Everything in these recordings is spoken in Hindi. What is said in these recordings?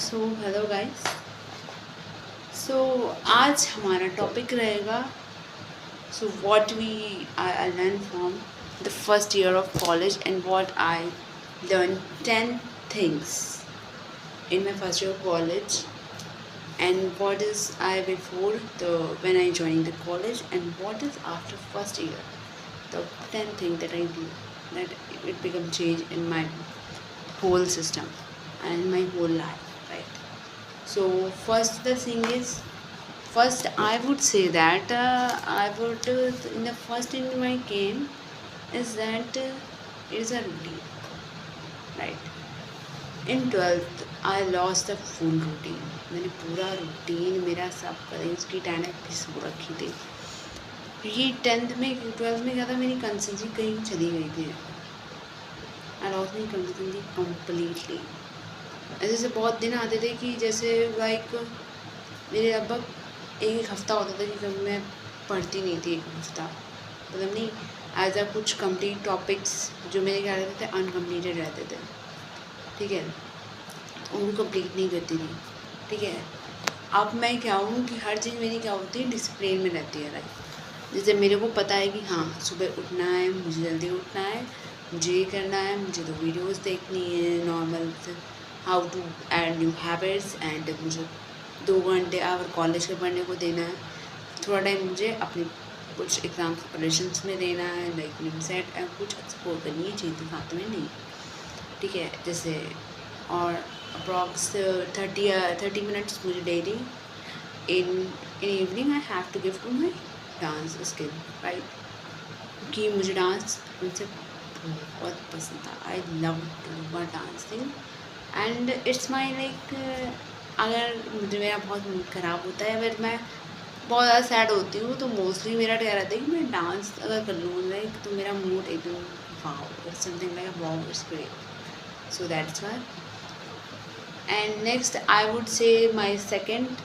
So hello guys. सो आज हमारा टॉपिक रहेगा what we I learn from the first year of college and what I learn 10 things in my first year of college and what is I before the when I joined the college and what is after first year, the 10 things that I do that it become change in my whole system and my whole life, right? So first the thing is, first I would say that I would in the first in my game is that it is a routine, right? In twelfth I loss the full routine. मैंने पूरा रूटीन मेरा सब करें उसकी अटैंडेंस हो रखी थी। ये टेंथ में ट्वेल्थ में क्या था, मेरी कंसिस्टेंसी कहीं चली गई थी। आई लॉस मेरी कंसिस्टेंसी कम्प्लीटली। ऐसे बहुत दिन आते थे कि जैसे लाइक मेरे लगभग एक हफ़्ता होता था कि कभी मैं पढ़ती नहीं थी। एक हफ़्ता मतलब नहीं, एज अ कुछ कंप्लीट टॉपिक्स जो मेरे क्या रहते थे अनकम्प्लीटेड रहते थे, ठीक है, उनको कंप्लीट नहीं करती थी, ठीक है। अब मैं क्या हूँ कि हर चीज़ मेरी क्या होती है, डिसिप्लिन में रहती है, राइट। जैसे मेरे को पता है कि हाँ सुबह उठना है, मुझे जल्दी उठना है, मुझे ये करना है, मुझे तो वीडियोस देखनी है normal how to add new habits and मुझे 2 घंटे आवर कॉलेज के पढ़ने को देना है। थोड़ा टाइम मुझे अपनी कुछ एग्ज़ाम प्रिपरेशंस में देना है, लाइक मेरी सेट कुछ एक्सप्लोर करनी है चीज़ें साथ में नहीं, ठीक है। जैसे और अप्रॉक्स 30 मिनट्स मुझे daily in evening I have to give to my dance skill, right. क्योंकि मुझे डांस मुझसे बहुत पसंद था। I love to dancing and it's my like, अगर मुझे मेरा बहुत मूड ख़राब होता है, अगर मैं बहुत ज़्यादा सैड होती हूँ तो मोस्टली मेरा क्या रहता है कि मैं डांस अगर कर लूँ लाइक तो मेरा मूड एकदम wow, it's something like wow, it's great. So that's why. And next I would say my second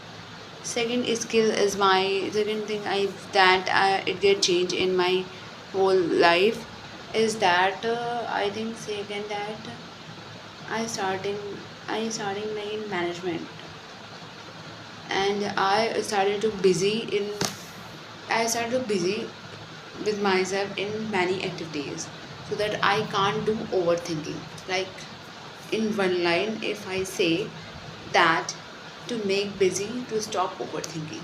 skill is my second thing it get change in my whole life is that I think second that I starting like in management, and I started to busy with myself in many activities so that I can't do overthinking. Like in one line, if I say that to make busy to stop overthinking,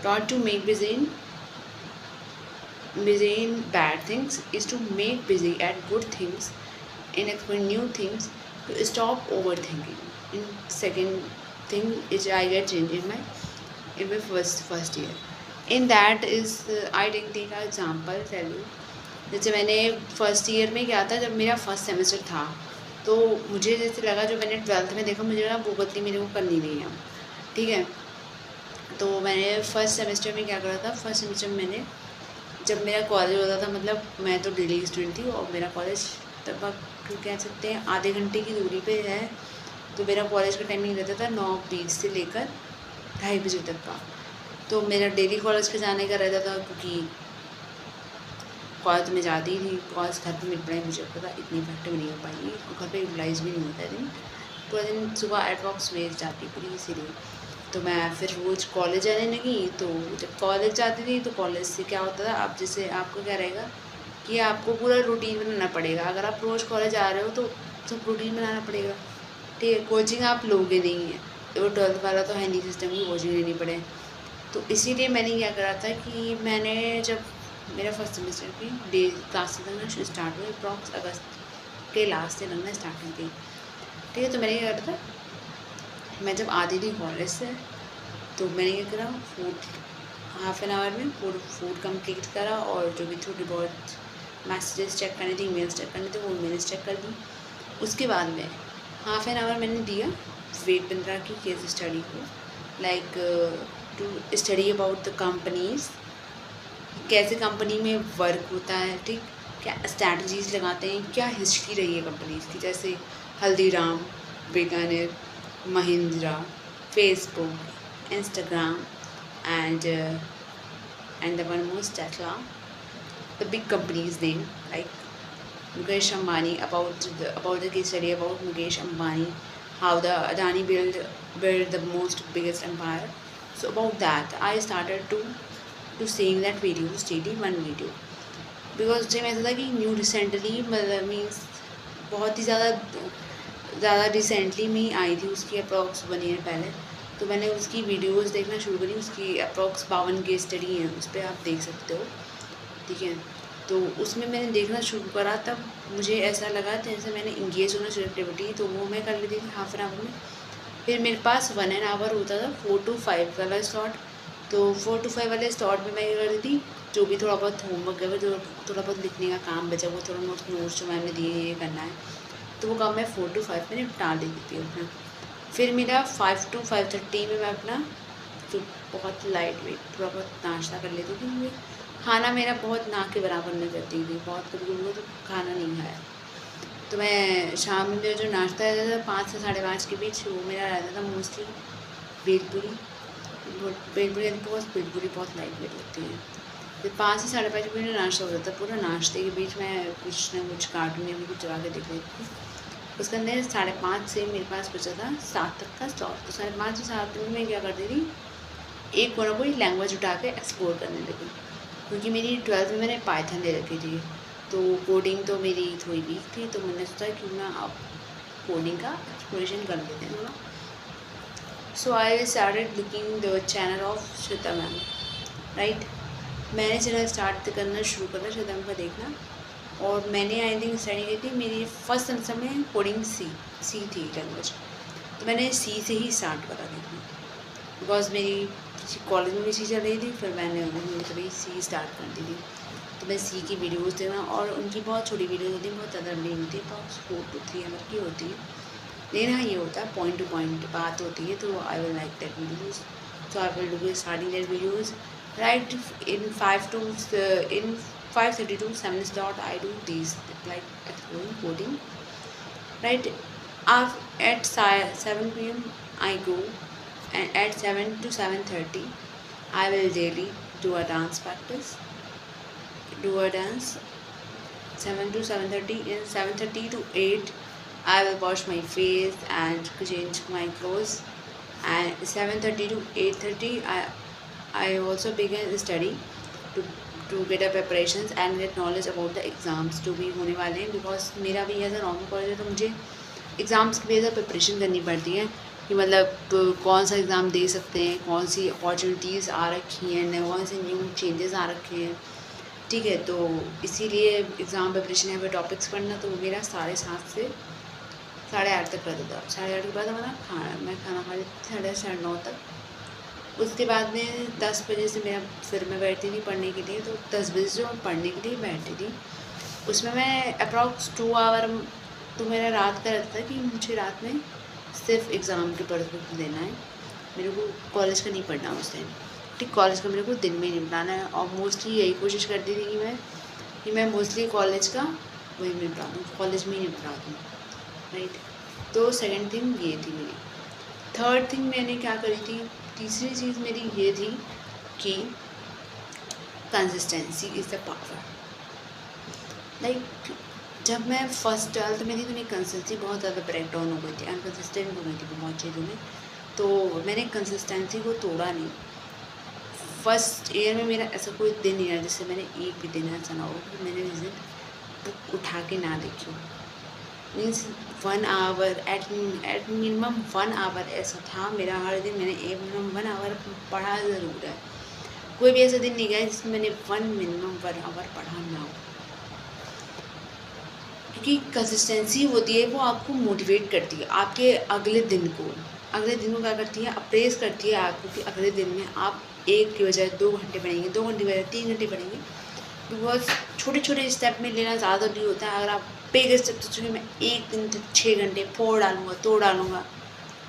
not to make busy in bad things, is to make busy at good things and explore new things to stop overthinking. In second thing which I get change in my first year. In that is I take an example tell you. जैसे मैंने फर्स्ट ईयर में क्या था, जब मेरा फर्स्ट सेमेस्टर था तो मुझे जैसे लगा, जो मैंने ट्वेल्थ में देखा मुझे लगा वो गलती मेरे को करनी नहीं है, ठीक है। तो मैंने फर्स्ट सेमेस्टर में क्या करा था, फर्स्ट सेमेस्टर में मैंने जब मेरा कॉलेज होता था, मतलब मैं तो डेली स्टूडेंट थी और मेरा कॉलेज तब कह सकते हैं आधे घंटे की दूरी पे है। तो मेरा कॉलेज का टाइमिंग रहता था 9:20 से लेकर 2:30 बजे तक का। तो मेरा डेली कॉलेज पे जाने का रहता था, क्योंकि कॉलेज में जाती ही थी, कॉलेज घर पे मेरी पढ़ाई मुझे पता इतनी इफेक्टिव नहीं हो पाएगी और घर पे यूटिलाइज भी नहीं होता है दिन, पूरा दिन सुबह एटवॉक्स वेस्ट जाती पूरी, इसीलिए तो मैं फिर रोज़ कॉलेज जाने लगी। तो जब कॉलेज जाती थी तो कॉलेज से क्या होता था, अब जैसे आपको क्या रहेगा कि आपको पूरा रूटीन बनाना पड़ेगा। अगर आप रोज़ कॉलेज आ रहे हो तो सब रूटीन बनाना पड़ेगा, ठीक है। कोचिंग आप लोगे नहीं है, वो ट्वेल्थ वाला तो है नहीं सिस्टम की कोचिंग लेनी पड़े। तो इसीलिए मैंने क्या करा था कि मैंने जब मेरा फर्स्ट सेमेस्टर की डे क्लासेस लगना स्टार्ट हुई, अप्रॉक्स अगस्त के लास्ट से लगना स्टार्ट हुई थी, ठीक है। तो मैंने क्या करा था, मैं जब आती थी कॉलेज से तो मैंने क्या करा, हाफ एन आवर में फूड कंप्लीट करा और जो भी थोड़ी बहुत मैसेजेस चेक करनी थी, ईमेल्स चेक करनी थी, वो ईमेल्स चेक कर दी। उसके बाद में हाफ एन आवर मैंने दिया वेट 15 की केस स्टडी को, like to study about the companies, कैसे कंपनी में वर्क होता है, ठीक, क्या स्ट्रैटेजीज़ लगाते हैं, क्या हिस्ट्री रही है कंपनीज़ की, जैसे Haldiram, Bikaner, Mahindra, Facebook, Instagram and the one most Tesla, the big companies name like Mukesh Ambani, about the case study about Mukesh Ambani, how the Adani built the most biggest empire. So about that, I started to seeing that videos daily, one video. Because जब ऐसा था कि न्यू रिसेंटली मतलब मीन्स बहुत ही ज़्यादा रिसेंटली में आई थी, उसकी अप्रॉक्स 1 ईयर पहले। तो मैंने उसकी वीडियोस देखना शुरू करी, उसकी अप्रॉक्स 52 केस स्टडी है, उस पर आप देख सकते हो, ठीक है। तो उसमें मैंने देखना शुरू करा, तब मुझे ऐसा लगा जैसे मैंने इंगेज होना शुरू एक्टिविटी, तो वो मैं कर लेती थी हाफ एन आवर में। फिर मेरे पास 1 आवर होता था 4 to 5 वाला स्लॉट। तो 4 to 5 वाले स्लॉट में मैं क्या करती थी, जो भी थोड़ा बहुत होमवर्क है, जो थोड़ा बहुत लिखने का काम बचा, वो थोड़ा नोट्स जो मैंने दिए ये करना है, तो वो काम मैं 4 to 5 में निपटा देती थी अपना। फिर मेरा 5 to 5:30 में मैं अपना जो बहुत लाइट वेट थोड़ा बहुत नाश्ता कर लेती थी। मैं खाना मेरा बहुत ना के बराबर में करती थी, बहुत कभी कभी तो खाना नहीं खाया। तो मैं शाम में मेरा जो नाश्ता रहता था 5 से 5:30 के बीच, वो मेरा रहता था मोस्टली भेलपुरी। भेलपुरी बहुत लाइट वेट होती है। फिर 5 से 5:30 के बीच नाश्ता हो जाता, पूरा नाश्ते के बीच मैं कुछ ना कुछ कार्टून या कुछ चला के देख लेती थी। उसके अंदर 5:30 से मेरे पास बचा था 7 तक का स्लॉट। तो 5:30 से 7 में मैं क्या करती थी, एक कोई लैंग्वेज उठा के एक्सप्लोर करने लगी, क्योंकि मेरी 12th में मैंने पाइथन ले रखी थी। तो कोडिंग तो मेरी थोड़ी वीक थी, तो मैंने सोचा क्यों ना अब कोडिंग का एक्सप्लोरेशन कर लेते हैं थोड़ा। So I started looking the channel of Shweta ma'am, right. मैंने चैनल स्टार्ट करना शुरू करा श्वेता मैम का देखना, और मैंने आई थिंक स्टडी की थी, मेरी फर्स्ट सेमेस्टर में कोडिंग सी थी लैंग्वेज। तो मैंने सी से ही स्टार्ट करा देखना, बिकॉज मेरी कॉलेज में भी सी चल रही थी, फिर मैंने कभी सी स्टार्ट कर दी थी। तो मैं सी की वीडियोस देखना, और उनकी बहुत छोटी वीडियोस होती हैं, बहुत ज़्यादा लंबी होती है, अप्रॉक्स 4 to 3 आवर की होती है। लेकिन हाँ, ये होता है पॉइंट टू पॉइंट बात होती है, तो I will like that videos. So I will do starting that videos right in 5:30 to 7 slot. I do these like exploring coding, right. At 7 p.m. I go, and at 7 to 7:30 I will daily do a dance practice, do a dance 7 to 7:30. In 7:30 to 8 I will wash my face and change my clothes, and 7:30 to 8:30 I also begin study to get a preparations and get knowledge about the exams जो भी होने वाले हैं, बिकॉज मेरा भी एज अ नॉर्मल कॉलेज है, तो मुझे एग्ज़ाम्स की भी एज प्रिपरेशन करनी पड़ती है कि मतलब कौन सा एग्ज़ाम दे सकते हैं, कौन सी अपॉर्चुनिटीज़ आ रखी हैं, कौन से न्यू चेंजेस आ रखे हैं, ठीक है। तो इसीलिए एग्ज़ाम प्रिपरेशन है, टॉपिक्स पढ़ना, तो मेरा 7:30 से 8:30 तक रहता था। 8:30 के बाद मैं खाना खा लेती थी 9:30 तक। उसके बाद में 10 बजे से मेरा फिर मैं बैठती थी पढ़ने के लिए, तो 10 बजे से मैं पढ़ने के लिए बैठती थी। उसमें मैं अप्रॉक्स 2 आवर तो मेरा रात का रहता था कि मुझे रात में सिर्फ एग्ज़ाम के पर्पज़ देना है, मेरे को कॉलेज का नहीं पढ़ना उस टाइम, ठीक। कॉलेज का मेरे को दिन में निपटाना है, और मोस्टली यही कोशिश करती थी कि मैं मोस्टली कॉलेज का वही निपटा दूँ, कॉलेज में ही निपटा दूँ, राइट। तो सेकेंड थिंग ये थी मेरी। थर्ड थिंग मैंने क्या करी थी, तीसरी चीज़ मेरी ये थी कि consistency is the power. Like जब मैं फर्स्ट 12th में थी, तो मेरी कंसिस्टेंसी बहुत ज़्यादा ब्रेक डाउन हो गई थी, अनकंसिस्टेंट हो गई थी बहुत चीज़ों में, तो मैंने कंसिस्टेंसी को तोड़ा नहीं। फर्स्ट ईयर में मेरा ऐसा कोई दिन नहीं रहा जिससे मैंने एक भी दिन ऐसा ना हो कि मैंने विजिट बुक उठा के ना देखी। Means 1 hour at minimum 1 hour ऐसा था मेरा हर दिन, मैंने एक मिनिमम 1 आवर पढ़ा ज़रूर है। कोई भी ऐसा दिन नहीं गया जिसमें मैंने मिनिमम 1 आवर पढ़ा ना हो, क्योंकि कंसिस्टेंसी होती है वो आपको मोटिवेट करती है आपके अगले दिन को क्या करती है, अप्रेस करती है आपको कि अगले दिन में आप 1 की बजाय 2 घंटे पढ़ेंगे, 2 घंटे बजाय 3 घंटे पढ़ेंगे। बिकॉज छोटे छोटे स्टेप में लेना ज़्यादा नहीं होता है। अगर आप बिग स्टेप सोचोगे मैं 1 दिन तक 6 घंटे फोड़ डालूंगा, तोड़ डालूंगा,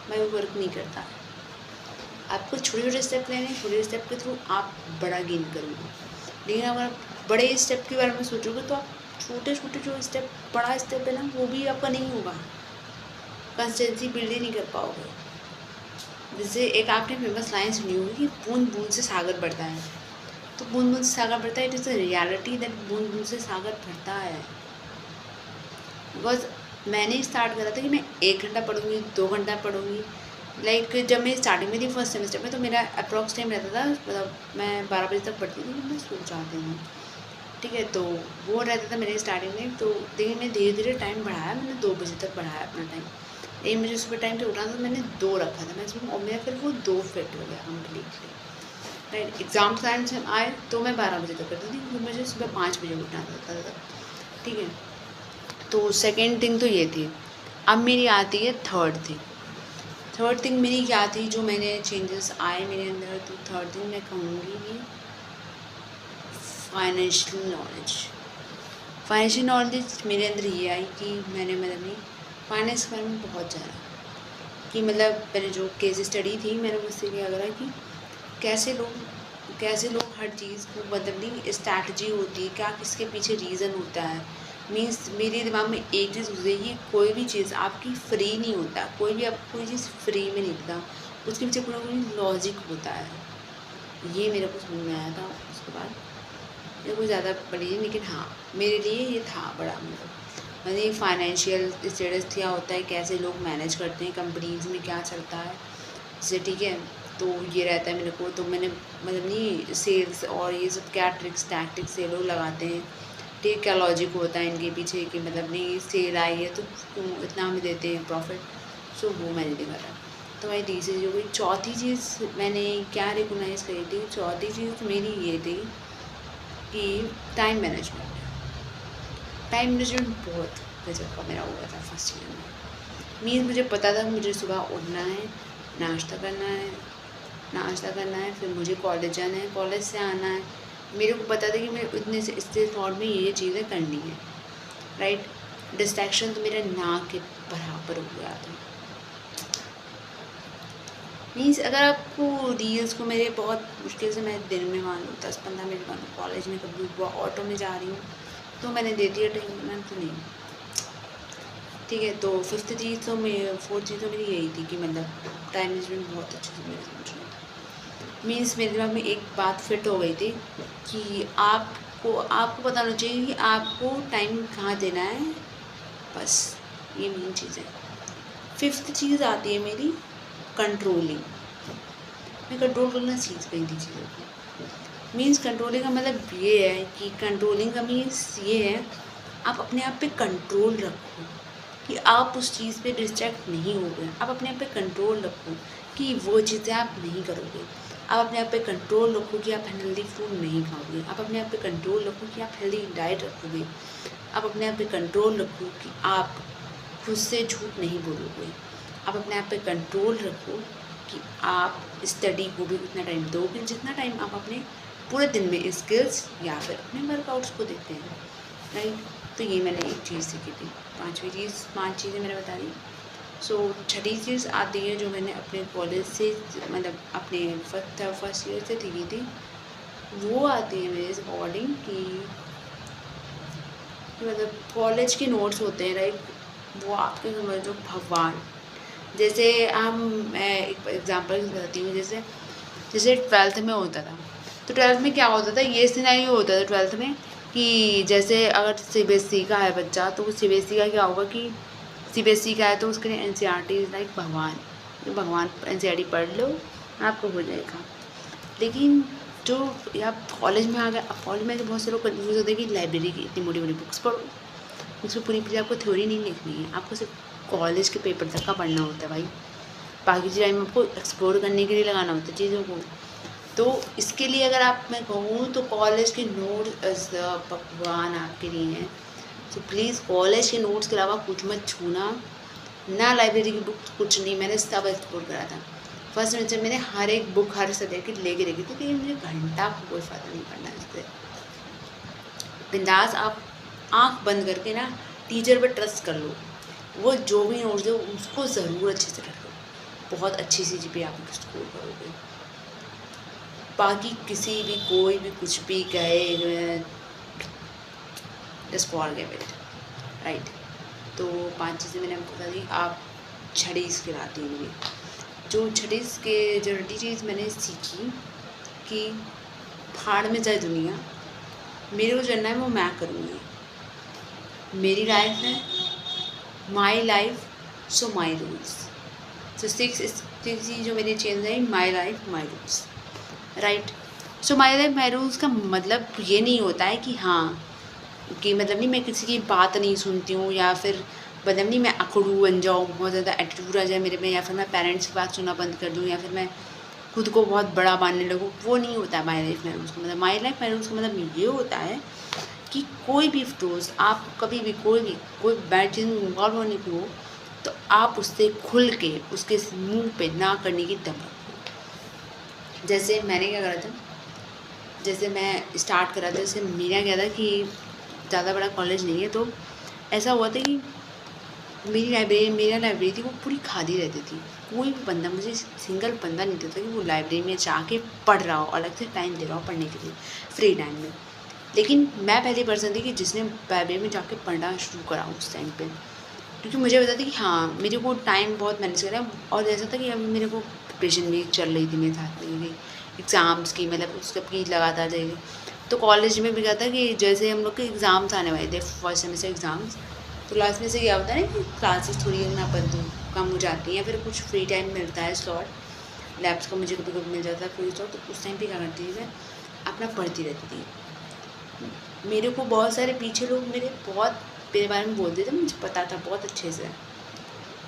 मैं वो वर्क नहीं करता। आपको छोटे छोटे स्टेप लेने, छोटे स्टेप के थ्रू आप बड़ा गेन करोगे। लेकिन अगर आप बड़े स्टेप के बारे में सोचोगे तो आप छोटे छोटे जो स्टेप, बड़ा स्टेप है ना, वो भी आपका नहीं होगा, कंसिस्टेंसी बिल्ड ही नहीं कर पाओगे। जैसे एक आपने फेमस लाइन सुनी होगी कि बूंद बूंद से सागर बढ़ता है, तो बूंद बूंद से सागर बढ़ता है, it is a reality that बूंद बूंद से सागर बढ़ता है। बिकॉज मैंने स्टार्ट करा था कि मैं 1 घंटा पढ़ूँगी, 2 घंटा पढ़ूँगी। लाइक जब मैं स्टार्टिंग में थी फर्स्ट सेमेस्टर में, तो मेरा अप्रॉक्स टाइम रहता था, मतलब मैं 12 बजे तक पढ़ती थी, मैं सो जाती थी। ठीक है, तो वो रहता था मेरे स्टार्टिंग में। तो लेकिन मैं धीरे धीरे टाइम बढ़ाया, मैंने 2 बजे तक बढ़ाया अपना टाइम। लेकिन मुझे सुबह टाइम से उठना था, तो मैंने 2 रखा था मैक्सिमम, और मेरा फिर वो 2 फिट हो गया कम्प्लीटली। राइट, एग्ज़ाम टाइम से आए तो मैं 12 बजे तक करती थी, क्योंकि मुझे सुबह 5 बजे उठना था। ठीक है, तो सेकेंड थिंग तो ये थी। अब मेरी आती है थर्ड थिंग मेरी क्या थी, जो मैंने चेंजेस आए मेरे अंदर। तो थर्ड थिंग मैं कहूँगी कि फाइनेंशियल नॉलेज मेरे अंदर ये आई कि मैंने मतलब नहीं फाइनेंस के बारे में बहुत जाना, कि मतलब मैंने जो केस स्टडी थी, मैंने उससे क्या करा कि कैसे लोग हर चीज़ को, मतलब नहीं स्ट्रैटेजी होती है क्या, किसके पीछे रीज़न होता है। मीन्स मेरे दिमाग में एक चीज़ घुस गई कि कोई भी चीज़ आपकी फ्री नहीं होता, कोई चीज़ फ्री में नहीं होता, उसके पीछे पूरा कोई लॉजिक होता है। ये मेरे को समझ में आया था। उसके बाद ये कोई ज़्यादा बड़ी नहीं, लेकिन हाँ मेरे लिए ये था बड़ा, मतलब मैंने फाइनेंशियल स्टेटस क्या होता है, कैसे लोग मैनेज करते हैं, कंपनीज में क्या चलता है जैसे। ठीक है, तो ये रहता है मेरे को। तो मैंने मतलब नहीं सेल्स और ये सब क्या ट्रिक्स टैक्टिक्स ये लोग लगाते हैं, ठीक है, क्या लॉजिक होता है इनके पीछे, कि मतलब नहीं सेल आई है तो क्यों इतना हमें देते हैं प्रॉफिट। सो वो मैंने देखा था। तो भाई तीसरी चीज़ हो गई। चौथी चीज़ मैंने क्या रिकोगनाइज़ करी थी, चौथी चीज़ मेरी ये थी कि टाइम मैनेजमेंट बहुत गजब का मेरा हुआ था फर्स्ट ईयर में। मीन्स मुझे पता था मुझे सुबह उठना है, नाश्ता करना है, फिर मुझे कॉलेज जाना है, कॉलेज से आना है। मेरे को पता था कि मैं इतने से इस फॉर्म में ये चीज़ें करनी है। राइट, डिस्ट्रैक्शन तो मेरा ना के बराबर हो गया था। मीन्स अगर आपको रील्स को मेरे बहुत मुश्किल से मैं दिन में मान लूँ 10-15 मिनट मान लूँ, कॉलेज में कभी ऑटो में जा रही हूँ तो मैंने दे दिया टाइम, मैंने तो नहीं। ठीक है, तो फोर्थ चीज़ तो मेरी यही थी कि मतलब टाइम मैनेजमेंट बहुत अच्छे से मेरे समझ में था। मीन्स मेरे दिमाग में एक बात फिट हो गई थी कि आपको पता होना चाहिए कि आपको टाइम कहाँ देना है, बस ये मेन चीज़ है। फिफ्थ चीज़ आती है मेरी कंट्रोलिंग। मैं कंट्रोल करना सीख गई थी चीज़ों को। मीन्स कंट्रोलिंग का मतलब ये है कि कंट्रोलिंग का मीन्स ये है आप अपने आप पे कंट्रोल रखो, कि आप उस चीज़ पे डिस्ट्रैक्ट नहीं हो गए। आप अपने आप पे कंट्रोल रखो कि वो चीज़ें आप नहीं करोगे। आप अपने आप पे कंट्रोल रखो कि आप हेल्दी फूड नहीं खाओगे। आप अपने आप पे कंट्रोल रखो कि आप हेल्दी डाइट रखोगे। आप अपने आप पे कंट्रोल रखो कि आप खुद से झूठ नहीं बोलोगे। आप अपने आप पे कंट्रोल रखो कि आप स्टडी को भी उतना टाइम दोगे जितना टाइम आप अपने पूरे दिन में स्किल्स या फिर अपने वर्कआउट्स को देते हैं। राइट, तो ये मैंने एक चीज़ सीखी थी। 5 चीज़ें मैंने बता दी। सो छठी चीज़ आती है जो मैंने अपने कॉलेज से, मतलब अपने फर्स्ट ईयर से सीखी थी, वो आती है मेरे अकॉर्डिंग कि मतलब कॉलेज के नोट्स होते हैं। राइट, वो आपके समझो भगवान। जैसे मैं एक एग्जांपल बताती हूँ। जैसे 12th में होता था, तो 12th में क्या होता था, ये सिनेरियो होता था 12th में कि जैसे अगर सीबीएसई का है बच्चा, तो सीबीएसई का क्या होगा कि सीबीएसई का है तो उसके लिए एनसीईआरटी इज़ लाइक भगवान एनसीईआरटी पढ़ लो आपको हो जाएगा। लेकिन जो आप कॉलेज में आ गए, अब कॉलेज में तो बहुत से लोग कन्फ्यूज़ होते हैं कि लाइब्रेरी की इतनी बड़ी बुक्स पढ़ो, उसमें पूरी आपको थ्योरी नहीं लिखनी है, आपको सिर्फ कॉलेज के पेपर तक का पढ़ना होता है भाई। बाकी टाइम आपको एक्सप्लोर करने के लिए लगाना होता है चीज़ों को। तो इसके लिए अगर मैं कहूँ तो कॉलेज के नोट्स भगवान आपके लिए हैं। तो प्लीज़ कॉलेज के नोट्स के अलावा कुछ मत छूना, ना लाइब्रेरी की बुक, कुछ नहीं। मैंने सब एक्सप्लोर करा था फर्स्ट सेमेस्टर। मैंने हर एक बुक हर सब्जेक्ट की लेके रखी थी, लेकिन मुझे घंटा कोई फ़ायदा नहीं पड़ना इससे। बिंदास आप आँख बंद करके ना टीचर पर ट्रस्ट कर लो, वो जो भी नोट्स दे उसको ज़रूर अच्छे से रख लो, बहुत अच्छी सी जीपी आप स्कोर करोगे। बाकी किसी भी कोई भी कुछ भी कहे, जस्ट फॉरगेट इट। राइट, तो 5 चीज़ें मैंने आपको बता दी। आप छठी स्किल आती है मेरी। जो छठी चीज़ मैंने सीखी कि भाड़ में जाए दुनिया, मेरे को करना है वो मैं करूँगी। मेरी लाइफ है, my life so my rules. So six चीज़ जो मेरी चेंज है, my life my rules, right. So my life my rules का मतलब ये नहीं होता है कि हाँ कि मतलब नहीं मैं किसी की बात नहीं सुनती हूँ, या फिर मतलब नहीं मैं अकड़ू बन जाऊँ, बहुत ज़्यादा एटीट्यूड आ जाए मेरे में, या फिर मैं पेरेंट्स की बात सुनना बंद कर दूँ, या फिर मैं खुद को बहुत बड़ा मानने लगूँ। वो नहीं होता है माई लाइफ माई रूल्स का मतलब। माई लाइफ माई रूल्स का मतलब ये होता है कि कोई भी दोस्त आप कभी भी कोई बैड चीज़ में इन्वॉल्व होने की हो तो आप उससे खुल के उसके मुंह पे ना करने की दम रखो। जैसे मैंने क्या करा था, जैसे मैं स्टार्ट करा था, जैसे मेरा क्या था कि ज़्यादा बड़ा कॉलेज नहीं है, तो ऐसा हुआ था कि मेरा लाइब्रेरी थी वो पूरी खाली रहती थी। कोई भी बंदा, मुझे सिंगल बंदा नहीं देता कि वो लाइब्रेरी में जाके पढ़ रहा हो, अलग से टाइम दे रहा हो पढ़ने के लिए फ्री टाइम में। लेकिन मैं पहली पर्सन थी कि जिसने लाइब्रेरी में जाके पढ़ना शुरू करा उस टाइम पे, क्योंकि मुझे पता था कि हाँ मेरे को टाइम बहुत मैनेज करा। और ऐसा था कि अभी मेरे को प्रिपरेशन भी चल रही थी मेरे साथ में एग्ज़ाम्स की, मतलब उस सबकी लगातार जाएगी। तो कॉलेज में भी क्या था कि जैसे हम लोग के एग्ज़ाम्स आने वाले थे, फर्स्ट सेमेस्टर एग्ज़ाम्स, तो लास्ट में से क्या होता है ना कि क्लासेस थोड़ी ना कम हो जाती हैं, या फिर कुछ फ्री टाइम मिलता है स्लॉट लैब्स का, मुझे कभी कभी मिल जाता है फ्री स्लॉट, तो उस टाइम पे क्या करती थी मैं अपना पढ़ती रहती थी। मेरे को बहुत सारे पीछे लोग मेरे बारे में बोलते थे, मुझे पता था बहुत अच्छे से,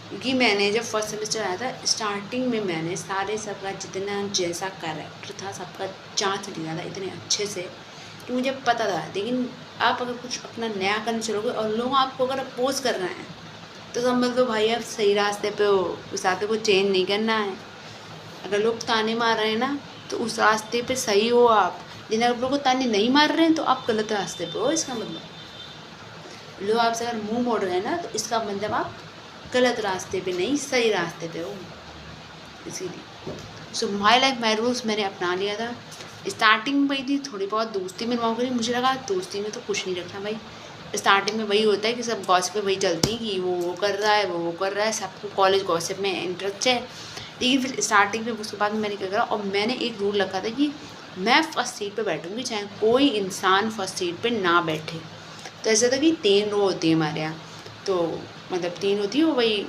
क्योंकि मैंने जब फर्स्ट सेमेस्टर आया था स्टार्टिंग में मैंने सारे सबका जितना जैसा कैरेक्टर था सबका जांच लिया था इतने अच्छे से कि मुझे पता था। लेकिन आप अगर कुछ अपना नया करने चलोगे और लोग आपको अगर अपोज कर रहे हैं तो समझ लो भाई आप सही रास्ते पे हो, उस रास्ते को चेंज नहीं करना है। अगर लोग ताने मार रहे हैं ना तो उस रास्ते पे सही हो आप, लेकिन अगर लोग ताने नहीं मार रहे हैं तो आप गलत रास्ते पे हो। इसका मतलब लोग आपसे अगर मुँह मोड़ रहे हैं ना तो इसका मतलब आप गलत रास्ते पे नहीं सही रास्ते पे हो। इसीलिए सो माई लाइफ माई रूल्स मैंने अपना लिया था। स्टार्टिंग में वही थी, थोड़ी बहुत दोस्ती में मौके रही, मुझे लगा दोस्ती में तो कुछ नहीं रखना भाई। स्टार्टिंग में वही होता है कि सब गॉसिप पे वही चलती है कि वो कर रहा है वो कर रहा है, सबको कॉलेज गॉसिप में इंटरेस्ट है। लेकिन फिर स्टार्टिंग में उसके बाद मैंने क्या करा, और मैंने एक रूल रखा था कि मैं फर्स्ट सीट पे बैठूँगी चाहे कोई इंसान फर्स्ट सीट पे ना बैठे। तो ऐसा था कि 3 रो होती है हमारे यहाँ, तो मतलब 3 होती है, वो वही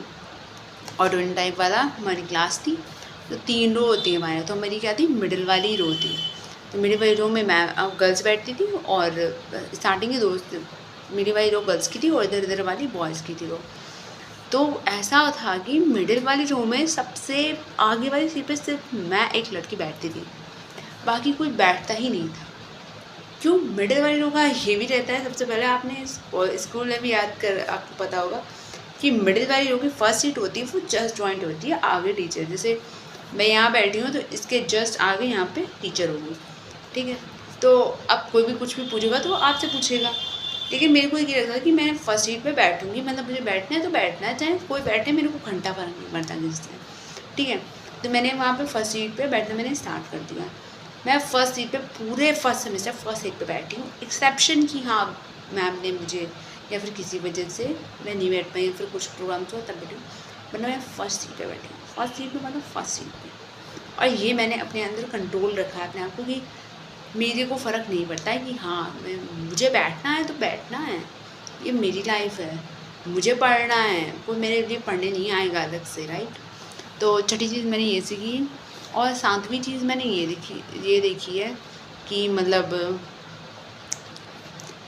ऑडिटोरियम टाइप वाला हमारी क्लास थी। तो 3 रो होती है हमारे यहाँ, तो मेरी क्या थी मिडिल वाली रो थी। तो मिडिल वाली रो में मैं गर्ल्स बैठती थी, और स्टार्टिंग की दोस्त मिडिल वाली रो गर्ल्स की थी और इधर इधर वाली बॉयज़ की थी रो। तो ऐसा था कि मिडिल वाली रो में सबसे आगे वाली सीट पे सिर्फ मैं एक लड़की बैठती थी, बाकी कोई बैठता ही नहीं था। क्यों? मिडिल वाली रो का ये भी रहता है, सबसे पहले आपने स्कूल में भी याद कर आपको पता होगा कि मिडिल वाली रो की फर्स्ट सीट होती है वो जस्ट जॉइंट होती है आगे टीचर। जैसे मैं यहाँ बैठी हूँ तो इसके जस्ट आगे यहाँ पे टीचर होगी, ठीक है। तो अब कोई भी कुछ भी पूछेगा तो आपसे पूछेगा, लेकिन मेरे को ये लगता है कि मैं फर्स्ट सीट पे बैठूँगी, मतलब मुझे बैठना है तो बैठना है, चाहे कोई बैठे, मेरे को घंटा फर्क नहीं पड़ता किससे, ठीक है। तो मैंने वहाँ पे फर्स्ट सीट पे बैठना मैंने स्टार्ट कर दिया। मैं फर्स्ट सीट पे पूरे फर्स्ट सेमेस्टर फर्स्ट सीट पे बैठी हूँ, एक्सेप्शन कि हाँ मैम ने मुझे या फिर किसी वजह से मैं नहीं बैठ पाई, या फिर कुछ प्रोग्राम हुआ तब बैठी हूँ, वरना मैं फर्स्ट सीट पे बैठी हूँ। फर्स्ट सीट पे मतलब फर्स्ट सीट पे। और ये मैंने अपने अंदर कंट्रोल रखा है अपने आप को कि मेरे को फ़र्क नहीं पड़ता है कि हाँ मुझे बैठना है तो बैठना है, ये मेरी लाइफ है, मुझे पढ़ना है, कोई मेरे लिए पढ़ने नहीं आएगा अलग से, राइट। तो छठी चीज़ मैंने ये सीखी। और 7वीं चीज़ मैंने ये देखी है कि मतलब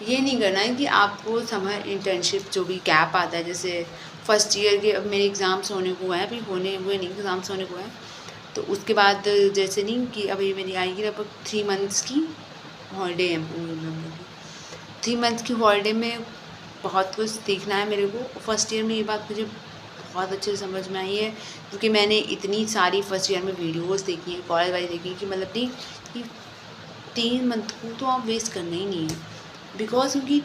ये नहीं करना है कि आपको समर इंटर्नशिप जो भी गैप आता है, जैसे फर्स्ट ईयर के अब मेरे एग्ज़ाम्स होने को है, अभी होने हुए नहीं, एग्ज़ाम्स होने को है, तो उसके बाद जैसे नहीं कि अभी मेरी आएगी लगभग 3 मंथ्स की हॉलीडे है, 3 मंथ्स की हॉलीडे में बहुत कुछ सीखना है मेरे को। फर्स्ट ईयर में ये बात मुझे बहुत अच्छे से समझ में आई है, क्योंकि मैंने इतनी सारी फर्स्ट ईयर में वीडियोस देखी हैं, कॉलेज वाली देखी कि मतलब नहीं कि 3 मंथ को तो आप वेस्ट करना ही नहीं है, बिकॉज क्योंकि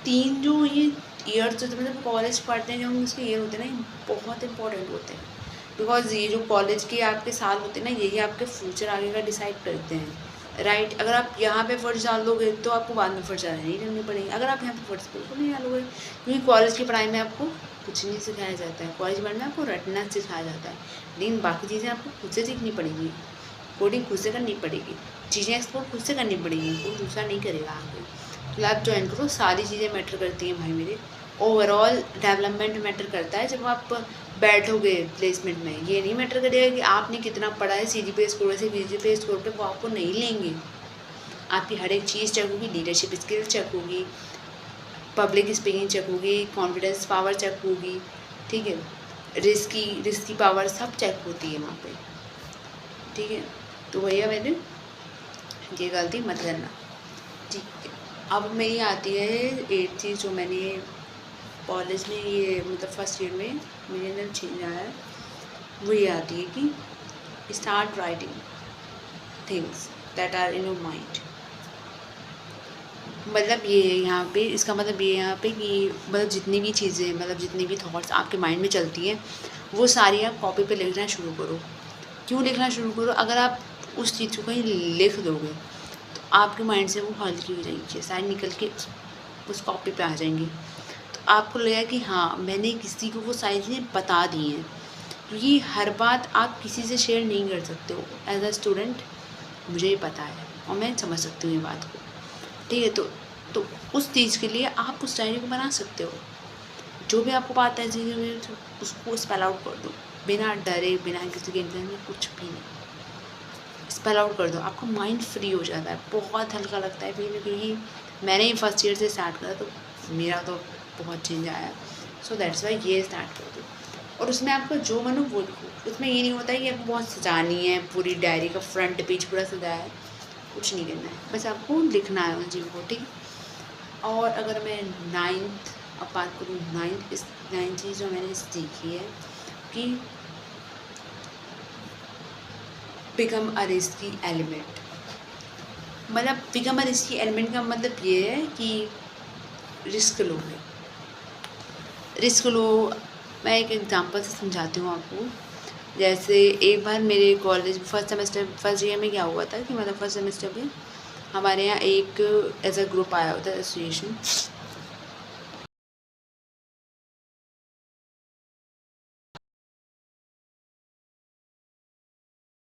3 जो ये ईयर्स जो मतलब कॉलेज पढ़ते हैं, जो उसके ईयर होते हैं ना, बहुत इंपॉर्टेंट होते हैं। बिकॉज ये जो कॉलेज के आपके साल होते हैं ना, यही आपके फ्यूचर आगे का डिसाइड करते हैं, राइट। अगर आप यहाँ पे फर्स्ट डाल दोगे तो आपको बाद में फर्स्ट डालनी नहीं करनी पड़ेगी, अगर आप यहाँ पे फर्स्ट बिल्कुल नहीं डालोगे, क्योंकि कॉलेज की पढ़ाई में आपको कुछ नहीं सिखाया जाता है। कॉलेज में आपको रटना सिखाया जाता है, लेकिन बाकी चीज़ें आपको खुद से सीखनी पड़ेगी, कोडिंग खुद से करनी पड़ेगी, चीज़ें एक्सप्लोर खुद से करनी पड़ेगी, कोई दूसरा नहीं करेगा आगे। लैब ज्वाइन करो, सारी चीज़ें मैटर करती हैं भाई मेरे। ओवरऑल डेवलपमेंट मैटर करता है जब आप बैठोगे प्लेसमेंट में। ये नहीं मैटर करेगा कि आपने कितना पढ़ा है, CGPA स्कोर से VGPA स्कोर पे वो आपको नहीं लेंगे। आपकी हर एक चीज़ चेक होगी, लीडरशिप स्किल चेक होगी, पब्लिक स्पीकिंग चेक होगी, कॉन्फिडेंस पावर चेक होगी, ठीक है, रिस्क की पावर सब चेक होती है वहाँ पे, ठीक है। तो भैया मैंने ये गलती मत करना, ठीक है। अब मेरी आती है 8th चीज़ जो मैंने कॉलेज में ये मतलब फर्स्ट ईयर में मेरे अंदर चेंज आया है, वो ये आती है कि start writing things that are in your mind. मतलब ये है यहाँ पे, इसका मतलब ये है यहाँ पे कि मतलब जितनी भी चीज़ें, मतलब जितनी भी थॉट्स आपके माइंड में चलती हैं वो सारी आप कॉपी पे लिखना शुरू करो। क्यों लिखना शुरू करो? अगर आप उस चीज़ को कहीं लिख दोगे तो आपके माइंड से वो हल्की हो जाएंगी, सारी निकल के उस कॉपी पे आ जाएंगी। तो आपको लगेगा कि हाँ मैंने किसी को वो सारी चीज़ें बता दी हैं, क्योंकि हर बात आप किसी से शेयर नहीं कर सकते हो। एज अ स्टूडेंट मुझे ही पता है और मैं समझ सकती हूँ ये बात को, ठीक है। तो उस चीज़ के लिए आप उस डायरी को बना सकते हो। जो भी आपको बात है चीज़ें में तो उसको स्पेल आउट कर दो, बिना डरे, बिना किसी के इंतजार में, कुछ भी नहीं, स्पेल आउट कर दो। आपका माइंड फ्री हो जाता है, बहुत हल्का लगता है फिर, क्योंकि मैंने ही फर्स्ट ईयर से स्टार्ट करा तो मेरा तो बहुत चेंज आया। सो दैट्स वाई ये स्टार्ट कर दो और उसमें आपका जो मन हो वो लिखो। उसमें ये नहीं होता है कि आपको बहुत सजानी है, पूरी डायरी का फ्रंट पेज पूरा सजाया है, कुछ नहीं करना है, बस आपको लिखना है उन चीज़ों को, ठीक है। और अगर मैं 9th अब बात करूँ, 9th चीज़ जो मैंने सीखी है कि बिकम अ रिस्की एलिमेंट। मतलब बिकम अ रिस्की एलिमेंट का मतलब ये है कि रिस्क लो है, रिस्क लो। मैं एक एग्जांपल से समझाती हूँ आपको। जैसे एक बार मेरे कॉलेज फर्स्ट ईयर में क्या हुआ था कि मतलब फर्स्ट सेमेस्टर में हमारे यहाँ एक एज अ ग्रुप आया होता है एसोसिएशन,